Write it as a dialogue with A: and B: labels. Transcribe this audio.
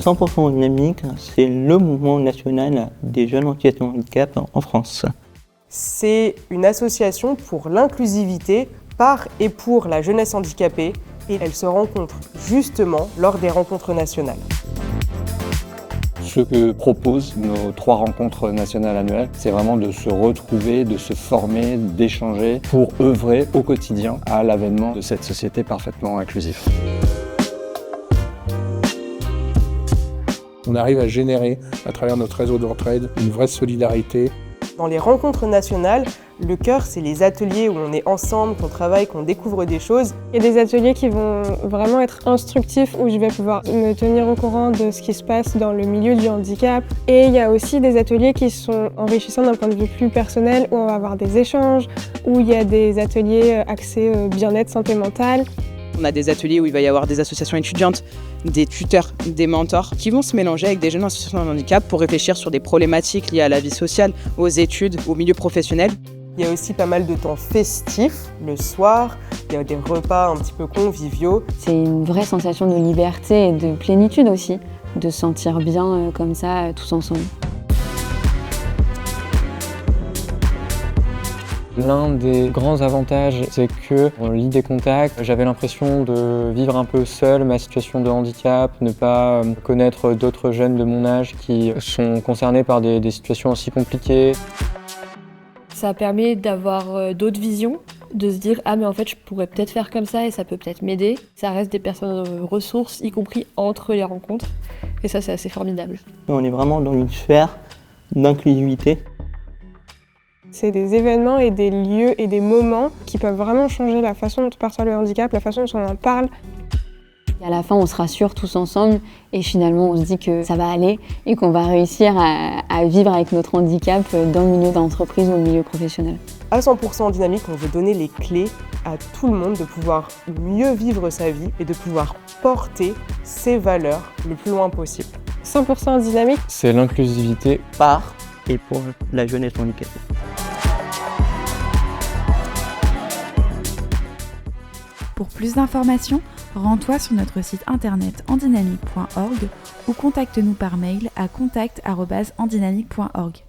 A: 100% Dynamique, c'est le mouvement national des jeunes en situation de handicap en France.
B: C'est une association pour l'inclusivité par et pour la jeunesse handicapée et elle se rencontre justement lors des rencontres nationales.
C: Ce que proposent nos 3 rencontres nationales annuelles, c'est vraiment de se retrouver, de se former, d'échanger pour œuvrer au quotidien à l'avènement de cette société parfaitement inclusive.
D: On arrive à générer, à travers notre réseau d'entraide, une vraie solidarité.
B: Dans les rencontres nationales, le cœur, c'est les ateliers où on est ensemble, qu'on travaille, qu'on découvre des choses.
E: Il y a des ateliers qui vont vraiment être instructifs, où je vais pouvoir me tenir au courant de ce qui se passe dans le milieu du handicap. Et il y a aussi des ateliers qui sont enrichissants d'un point de vue plus personnel, où on va avoir des échanges, où il y a des ateliers axés bien-être, santé mentale.
F: On a des ateliers où il va y avoir des associations étudiantes, des tuteurs, des mentors qui vont se mélanger avec des jeunes en situation de handicap pour réfléchir sur des problématiques liées à la vie sociale, aux études, au milieu professionnel.
B: Il y a aussi pas mal de temps festifs, le soir, il y a des repas un petit peu conviviaux.
G: C'est une vraie sensation de liberté et de plénitude aussi, de se sentir bien comme ça, tous ensemble.
C: L'un des grands avantages, c'est qu'on lie des contacts. J'avais l'impression de vivre un peu seul ma situation de handicap, ne pas connaître d'autres jeunes de mon âge qui sont concernés par des situations aussi compliquées.
H: Ça permet d'avoir d'autres visions, de se dire « Ah mais en fait je pourrais peut-être faire comme ça et ça peut peut-être m'aider ». Ça reste des personnes ressources, y compris entre les rencontres. Et ça c'est assez formidable.
A: On est vraiment dans une sphère d'inclusivité.
E: C'est des événements et des lieux et des moments qui peuvent vraiment changer la façon dont on perçoit le handicap, la façon dont on en parle.
G: Et à la fin, on se rassure tous ensemble et finalement, on se dit que ça va aller et qu'on va réussir à vivre avec notre handicap dans le milieu d'entreprise ou au milieu professionnel.
B: À 100% Dynamique, on veut donner les clés à tout le monde de pouvoir mieux vivre sa vie et de pouvoir porter ses valeurs le plus loin possible.
E: 100% Dynamique,
C: C'est l'inclusivité
A: Par et pour la jeunesse handicapée.
I: Pour plus d'informations, rends-toi sur notre site internet endynamique.org ou contacte-nous par mail à contact@endynamique.org.